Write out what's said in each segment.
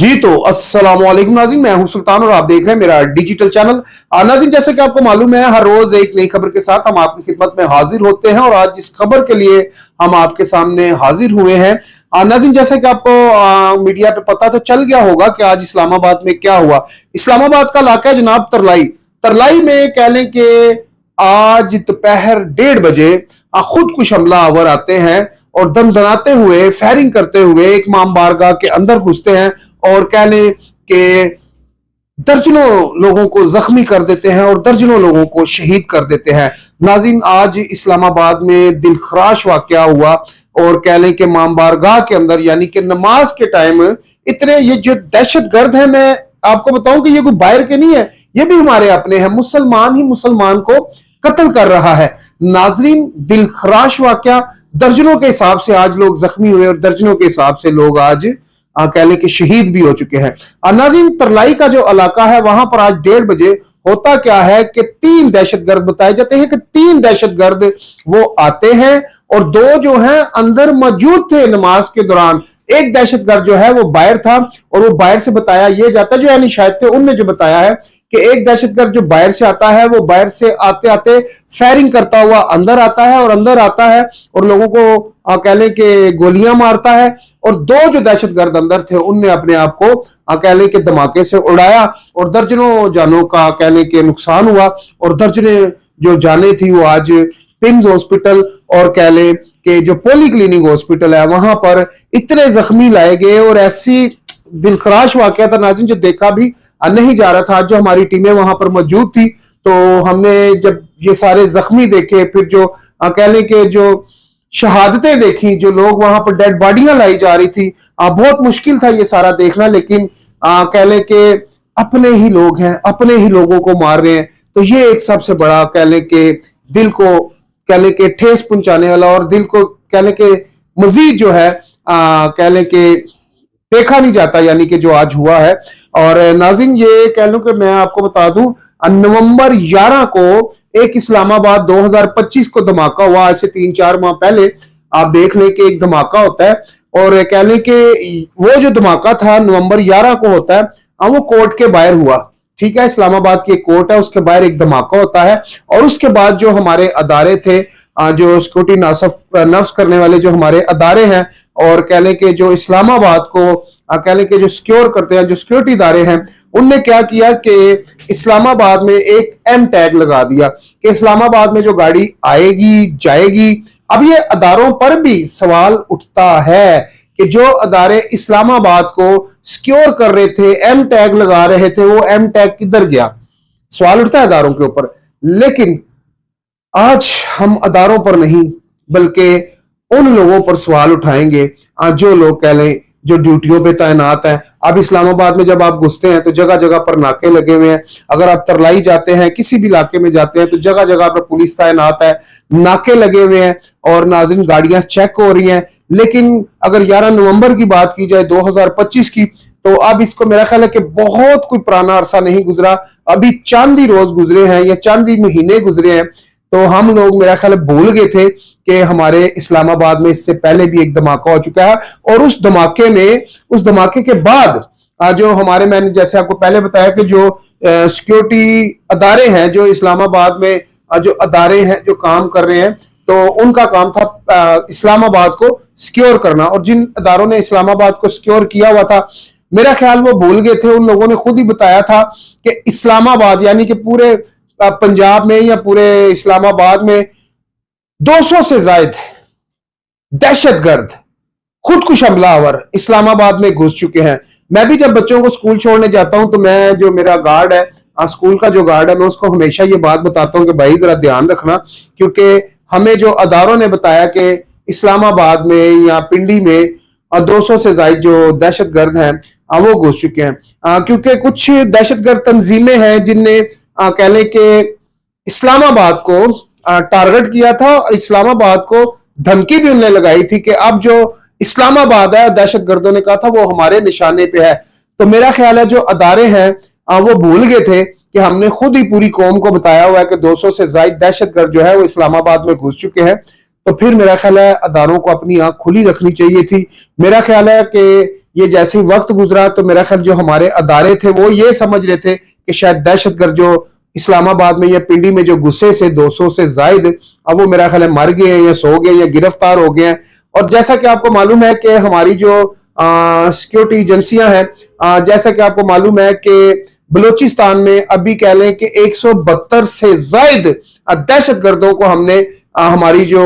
जी तो अस्सलाम वालेकुम नाज़रीन, मैं हूं सुल्तान और आप देख रहे हैं मेरा डिजिटल चैनल। नाज़रीन, जैसे कि आपको मालूम है, हर रोज एक नई खबर के साथ हम आपकी खिदमत में हाजिर होते हैं और आज जिस खबर के लिए हम आपके सामने हाजिर हुए हैं, नाज़रीन, जैसे कि आपको मीडिया पे पता तो चल गया होगा कि आज इस्लामाबाद में क्या हुआ। इस्लामाबाद का इलाका है जनाब तरलाई। तरलाई में कह लें कि आज दोपहर 1:30 बजे खुदकुश हमलावर आते हैं और दंदनाते हुए फायरिंग करते हुए एक इमाम बारगाह के अंदर घुसते हैं और कह लें कि दर्जनों लोगों को जख्मी कर देते हैं और दर्जनों लोगों को शहीद कर देते हैं। नाज़रीन, आज इस्लामाबाद में दिलखराश वाकया हुआ और कह लें कि इमाम बारगाह के अंदर यानी कि नमाज के टाइम इतने ये जो दहशत गर्द है, मैं आपको बताऊं कि ये कोई बाहर के नहीं है, ये भी हमारे अपने हैं। मुसलमान ही मुसलमान को कत्ल कर रहा है। नाजरीन, दिलखराश वाकया, दर्जनों के हिसाब से आज लोग जख्मी हुए और दर्जनों के हिसाब से लोग आज कह लें कि शहीद भी हो चुके हैं। नाज़रीन, तरलाई का जो इलाका है वहां पर आज 1:30 बजे होता क्या है कि 3 दहशतगर्द बताए जाते हैं कि 3 दहशतगर्द वो आते हैं और 2 जो हैं अंदर मौजूद थे नमाज के दौरान। एक दहशतगर्द जो है वो बाहर था और वो बाहर से बताया ये जाता है, जो यानी शायद थे उनने जो बताया है कि एक दहशतगर्द जो बाहर से आता है वो बाहर से आते आते फायरिंग करता हुआ अंदर आता है और अंदर आता है और लोगों को कह लें कि गोलियां मारता है। और 2 जो दहशतगर्द अंदर थे उनने अपने आप को कह लें कि धमाके से उड़ाया और दर्जनों जानों का कह लें कि नुकसान हुआ और दर्जने जो जाने थी वो आज पिम्स हॉस्पिटल और कह लें कि जो पोली क्लिनिक हॉस्पिटल है वहां पर इतने जख्मी लाए गए और ऐसी दिलखराश वाकया था नाज़रीन जो देखा भी नहीं जा रहा था। आज जो हमारी टीमें वहां पर मौजूद थी तो हमने जब ये सारे जख्मी देखे, फिर जो कह लें कि जो शहादतें देखी, जो लोग वहां पर डेड बॉडियां लाई जा रही थी, बहुत मुश्किल था ये सारा देखना। लेकिन कह लें कि अपने ही लोग हैं, अपने ही लोगों को मार रहे हैं, तो ये एक सबसे बड़ा कह लें कि दिल को कह लें कि ठेस पहुंचाने वाला और दिल को कह लें कि मजीद जो है कह लें कि देखा नहीं जाता, यानी कि जो आज हुआ है। और नाज़रीन, ये कह लूं कि मैं आपको बता दूं, नवंबर 11 को एक इस्लामाबाद 2025 को धमाका हुआ। आज से 3-4 माह पहले आप देख लें कि एक धमाका होता है और कह लें कि वो जो धमाका था नवंबर 11 को होता है, वो कोर्ट के बाहर हुआ। ठीक है, इस्लामाबाद की एक कोर्ट है, उसके बाहर एक धमाका होता है और उसके बाद जो हमारे अदारे थे, जो सिक्योरिटी नफ्स करने वाले जो हमारे अदारे हैं और कह लें कि जो इस्लामाबाद को कह लें कि जो सिक्योर करते हैं, जो सिक्योरिटी इदारे हैं, उनने क्या किया कि इस्लामाबाद में एक एम टैग लगा दिया कि इस्लामाबाद में जो गाड़ी आएगी जाएगी। अब ये अदारों पर भी सवाल उठता है कि जो अदारे इस्लामाबाद को सिक्योर कर रहे थे, एम टैग लगा रहे थे, वो एम टैग किधर गया? सवाल उठता है अदारों के ऊपर। लेकिन आज हम अदारों पर नहीं बल्कि उन लोगों पर सवाल उठाएंगे जो लोग कह लें जो ड्यूटियों पे तैनात हैं। अब इस्लामाबाद में जब आप घुसते हैं तो जगह जगह पर नाके लगे हुए हैं। अगर आप तरलाई जाते हैं, किसी भी इलाके में जाते हैं तो जगह जगह पर पुलिस तैनात है, नाके लगे हुए हैं और नाज़रीन गाड़ियां चेक हो रही हैं। लेकिन अगर 11 नवंबर की बात की जाए 2025 की, तो अब इसको मेरा ख्याल है कि बहुत कोई पुराना अरसा नहीं गुजरा, अभी चंद ही रोज गुजरे हैं या चंद ही महीने गुजरे हैं। तो हम लोग मेरा ख्याल भूल गए थे कि हमारे इस्लामाबाद में इससे पहले भी एक धमाका हो चुका है और उस धमाके के बाद जो हमारे, मैंने जैसे आपको पहले बताया कि जो सिक्योरिटी अदारे हैं, जो इस्लामाबाद में जो अदारे हैं जो काम कर रहे हैं, तो उनका काम था इस्लामाबाद को सिक्योर करना। और जिन अदारों ने इस्लामाबाद को सिक्योर किया हुआ था, मेरा ख्याल वो भूल गए थे। उन लोगों ने खुद ही बताया था कि इस्लामाबाद यानी कि पूरे पंजाब में या पूरे इस्लामाबाद में 200 से ज्यादा दहशतगर्द खुदकुश हमलावर इस्लामाबाद में घुस चुके हैं। मैं भी जब बच्चों को स्कूल छोड़ने जाता हूं तो मैं, जो मेरा गार्ड है, स्कूल का जो गार्ड है, मैं उसको हमेशा ये बात बताता हूं कि भाई जरा ध्यान रखना, क्योंकि हमें जो अदारों ने बताया कि इस्लामाबाद में या पिंडी में 200 से ज्यादा जो दहशतगर्द हैं वो घुस चुके हैं। क्योंकि कुछ दहशतगर्द तंजीमें हैं जिनने कह लें कि इस्लामाबाद को टारगेट किया था और इस्लामाबाद को धमकी भी उन्होंने लगाई थी कि अब जो इस्लामाबाद है, दहशतगर्दों ने कहा था, वो हमारे निशाने पे है। तो मेरा ख्याल है जो अदारे हैं वो भूल गए थे कि हमने खुद ही पूरी कौम को बताया हुआ है कि 200 से ज्यादा दहशतगर्द जो है वो इस्लामाबाद में घुस चुके हैं। तो फिर मेरा ख्याल है अदारों को अपनी आंख खुली रखनी चाहिए थी। मेरा ख्याल है कि ये जैसे ही वक्त गुजरा तो मेरा ख्याल जो हमारे अदारे थे वो ये समझ रहे थे कि शायद दहशतगर्द जो इस्लामाबाद में या पिंडी में जो गुस्से से 200 से जायद अब वो मेरा ख्याल है मर गए हैं या सो गए या गिरफ्तार हो गए हैं। और जैसा कि आपको मालूम है कि हमारी जो सिक्योरिटी एजेंसियां हैं, जैसा कि आपको मालूम है कि बलूचिस्तान में अभी कह लें कि 172 से जायद दहशतगर्दों को हमने हमारी जो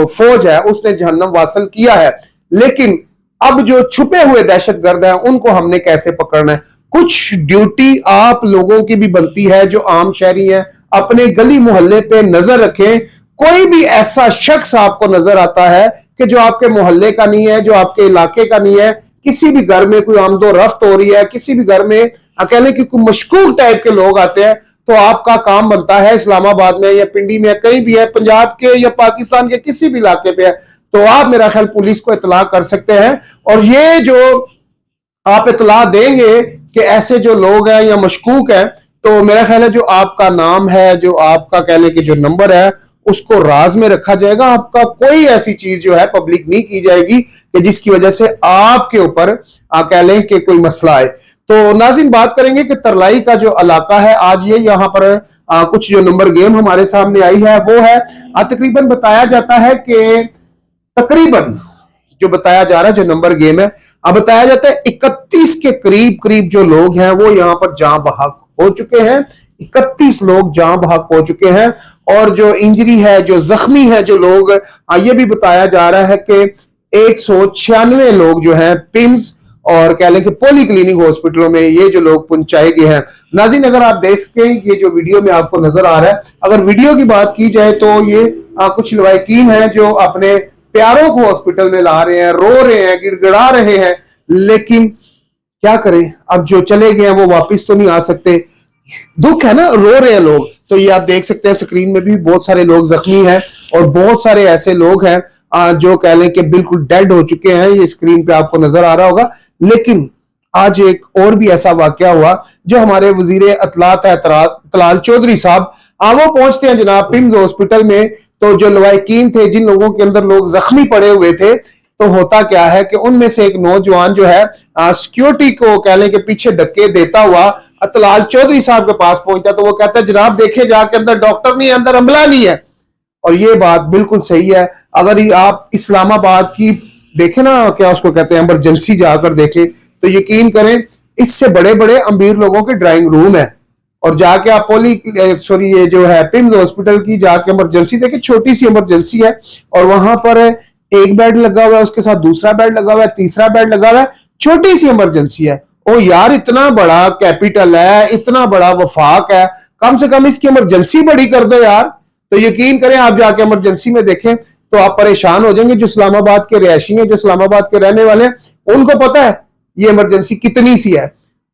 फौज है उसने जहन्नम वासल किया है। लेकिन अब जो छुपे हुए दहशतगर्द हैं उनको हमने कैसे पकड़ना है? कुछ ड्यूटी आप लोगों की भी बनती है जो आम शहरी हैं, अपने गली मोहल्ले पे नजर रखें। कोई भी ऐसा शख्स आपको नजर आता है कि जो आपके मोहल्ले का नहीं है, जो आपके इलाके का नहीं है, किसी भी घर में कोई आमदो रफ्त हो रही है, किसी भी घर में अकेले की कोई मशकूक टाइप के लोग आते हैं, तो आपका काम बनता है इस्लामाबाद में या पिंडी में कहीं भी है, पंजाब के या पाकिस्तान के किसी भी इलाके पे है, तो आप मेरा ख्याल पुलिस को इतला कर सकते हैं। और ये जो आप इतला देंगे कि ऐसे जो लोग हैं या मशकूक हैं, तो मेरा ख्याल है जो आपका नाम है, जो आपका कह लें कि जो नंबर है उसको राज में रखा जाएगा। आपका कोई ऐसी चीज जो है पब्लिक नहीं की जाएगी कि जिसकी वजह से आपके ऊपर कह लें कि कोई मसला आए। तो नाज़रीन बात करेंगे कि तरलाई का जो इलाका है, आज ये यहाँ पर कुछ जो नंबर गेम हमारे सामने आई है वो है तकरीबन बताया जाता है कि तकरीबन जो बताया जा रहा है जो नंबर गेम है, अब बताया जाता है 31 के करीब करीब जो लोग हैं वो यहाँ पर जान बहक हो चुके हैं। 31 लोग जान बहक हो चुके हैं और जो इंजरी है, जो जख्मी है जो लोग, ये भी बताया जा रहा है कि 196 लोग जो हैं पिम्स और कह लें कि पोली क्लिनिक हॉस्पिटलों में ये जो लोग पहुंचाए गए हैं। नाज़रीन अगर आप देख सकें ये जो वीडियो में आपको नजर आ रहा है, अगर वीडियो की बात की जाए तो ये कुछ लवाकिन हैं जो अपने प्यारों को हॉस्पिटल में ला रहे हैं, रो रहे हैं, गिड़गिड़ा रहे हैं, लेकिन क्या करें, अब जो चले गए हैं वो वापस तो नहीं आ सकते। दुख है ना, रो रहे हैं लोग। तो ये आप देख सकते हैं स्क्रीन में भी बहुत सारे लोग जख्मी हैं और बहुत सारे ऐसे लोग हैं जो कह लें कि बिल्कुल डेड हो चुके हैं, ये स्क्रीन पे आपको नजर आ रहा होगा। लेकिन आज एक और भी ऐसा वाकया हुआ जो हमारे वजीर अतलात है तलाल चौधरी साहब, वो पहुंचते हैं जनाब पिम्स हॉस्पिटल में। तो जो लवाकिन थे, जिन लोगों के अंदर लोग जख्मी पड़े हुए थे, तो होता क्या है कि उनमें से एक नौजवान जो है सिक्योरिटी को कह लें कि पीछे धक्के देता हुआ तलाल चौधरी साहब के पास पहुंचता, तो वो कहता है जनाब देखे जाके अंदर डॉक्टर नहीं है, अंदर अमला नहीं है। और ये बात बिल्कुल सही है। अगर आप इस्लामाबाद की देखें ना, क्या उसको कहते हैं, इमरजेंसी जाकर देखें तो यकीन करें इससे बड़े बड़े अमीर लोगों के ड्राइंग रूम है। और जाके आप ये जो है पिम्स हॉस्पिटल की जाके इमरजेंसी देखें, छोटी सी इमरजेंसी है और वहां पर एक बेड लगा हुआ है, उसके साथ दूसरा बेड लगा हुआ है, तीसरा बेड लगा हुआ है, छोटी सी इमरजेंसी है। ओ यार, इतना बड़ा कैपिटल है, इतना बड़ा वफाक है, कम से कम इसकी इमरजेंसी बड़ी कर दो यार। तो यकीन करें आप जाके इमरजेंसी में देखें तो आप परेशान हो जाएंगे। जो इस्लामाबाद के रहायशी हैं, जो इस्लामाबाद के रहने वाले हैं, उनको पता है ये इमरजेंसी कितनी सी है।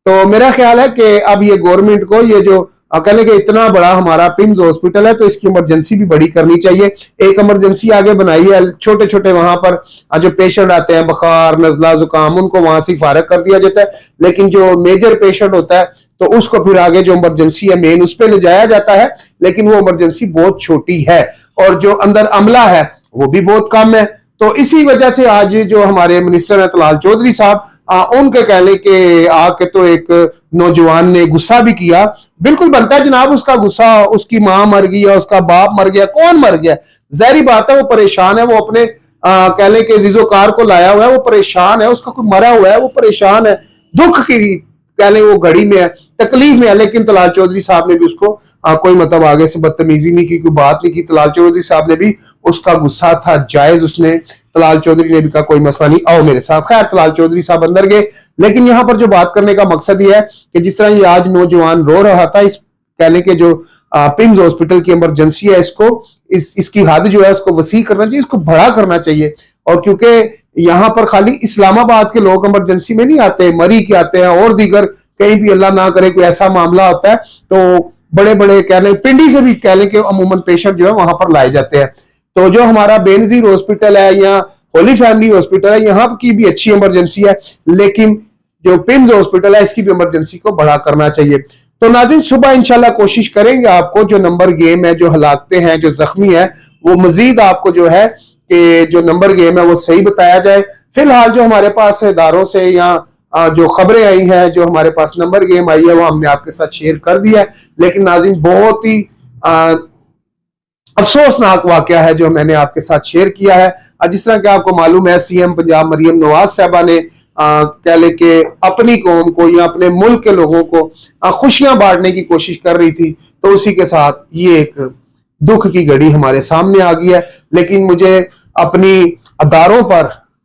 तो मेरा ख्याल है कि अब ये गवर्नमेंट को ये जो कहने के इतना बड़ा हमारा पिम्स हॉस्पिटल है तो इसकी इमरजेंसी भी बड़ी करनी चाहिए। एक इमरजेंसी आगे बनाई है, छोटे छोटे वहां पर जो पेशेंट आते हैं बुखार नजला जुकाम, उनको वहां से फारग कर दिया जाता है। लेकिन जो मेजर पेशेंट होता है तो उसको फिर आगे जो इमरजेंसी है मेन, उस पर ले जाया जाता है, लेकिन वो इमरजेंसी बहुत छोटी है और जो अंदर अमला है वो भी बहुत कम है। तो इसी वजह से आज जो हमारे मिनिस्टर है तलाल चौधरी साहब, उनके कहने के आके तो एक नौजवान ने गुस्सा भी किया। बिल्कुल बनता है जनाब उसका गुस्सा, उसकी मां मर गई है, उसका बाप मर गया, कौन मर गया, जाहिर बात है वो परेशान है, वो अपने कहने के जीजोकार को लाया हुआ है, वो परेशान है, उसका कोई मरा हुआ है, वो परेशान है, दुख की कह लें वो घड़ी में है, तकलीफ में है। लेकिन तलाल चौधरी साहब ने भी उसको कोई मतलब आगे से बदतमीजी नहीं की, कोई बात नहीं की। तलाल चौधरी साहब ने भी, उसका गुस्सा था जायज, उसने तलाल चौधरी ने भी कहा कोई मसला नहीं, आओ मेरे साथ। खैर तलाल चौधरी साहब अंदर गए। लेकिन यहां पर जो बात करने का मकसद यह है कि जिस तरह ये आज नौजवान रो रहा था, इस कहने के जो पिम्स हॉस्पिटल की इमरजेंसी है, इसकी हद जो है उसको वसी करना चाहिए, इसको बड़ा करना चाहिए। और क्योंकि यहां पर खाली इस्लामाबाद के लोग इमरजेंसी में नहीं आते, मरी के आते हैं और दीगर कहीं भी अल्लाह ना करे कोई ऐसा मामला होता है तो बड़े बड़े कह लें पिंडी से भी कह लें कि अमूमन पेशेंट जो है वहां पर लाए जाते हैं। तो जो हमारा बेनजीर हॉस्पिटल है या होली फैमिली हॉस्पिटल है, यहाँ की भी अच्छी इमरजेंसी है, लेकिन जो पिम्स हॉस्पिटल है इसकी भी इमरजेंसी को बड़ा करना चाहिए। तो नाज़रीन सुबह इंशाल्लाह कोशिश करेंगे आपको जो नंबर गेम है, जो हलाकते हैं, जो जख्मी है, वो मजीद आपको जो है कि जो नंबर गेम है वो सही बताया जाए। फिलहाल जो हमारे पास इदारों से या जो खबरें आई हैं, जो हमारे पास नंबर गेम आई है, वो हमने आपके साथ शेयर कर दिया है। लेकिन नाज़रीन, बहुत ही अफसोसनाक वाकया है जो मैंने आपके साथ शेयर किया है। जिस तरह कि आपको मालूम है, सीएम पंजाब मरियम नवाज साहबा ने कह ले कि अपनी कौम को या अपने मुल्क के लोगों को खुशियां बांटने की कोशिश कर रही थी, तो उसी के साथ ये एक दुख की घड़ी हमारे सामने आ गई है। लेकिन मुझे अपनी अदारों पर,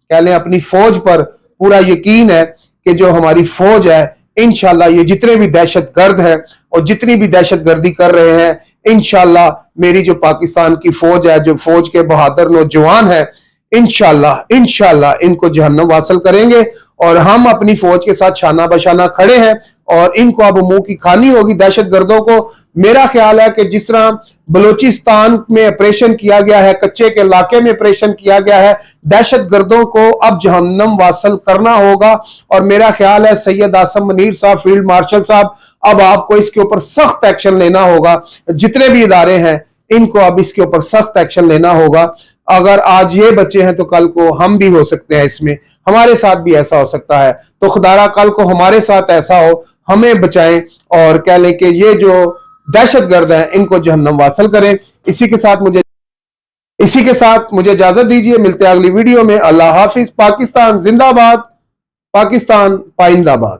कह लें अपनी फौज पर पूरा यकीन है कि जो हमारी फौज है, इंशाल्लाह ये जितने भी दहशतगर्द है और जितनी भी दहशतगर्दी कर रहे हैं, इंशाल्लाह मेरी जो पाकिस्तान की फौज है, जो फौज के बहादुर नौजवान है, इंशाल्लाह इंशाल्लाह इनको जहन्नम वासल करेंगे। और हम अपनी फौज के साथ शाना बशाना खड़े हैं और इनको अब मुंह की खानी होगी दहशतगर्दों को। मेरा ख्याल है कि जिस तरह बलूचिस्तान में ऑपरेशन किया गया है, कच्चे के इलाके में ऑपरेशन किया गया है, दहशतगर्दों को अब जहन्नम वासल करना होगा। और मेरा ख्याल है सैयद आसम मुनीर साहब, फील्ड मार्शल साहब, अब आपको इसके ऊपर सख्त एक्शन लेना होगा। जितने भी इदारे हैं, इनको अब इसके ऊपर सख्त एक्शन लेना होगा। अगर आज ये बच्चे हैं तो कल को हम भी हो सकते हैं, इसमें हमारे साथ भी ऐसा हो सकता है। तो खुदारा कल को हमारे साथ ऐसा हो, हमें बचाएं और कह लें कि ये जो दहशतगर्द हैं इनको जहन्नम वासल करें। इसी के साथ मुझे इजाजत दीजिए। मिलते हैं अगली वीडियो में। अल्लाह हाफिज। पाकिस्तान जिंदाबाद, पाकिस्तान पाइंदाबाद।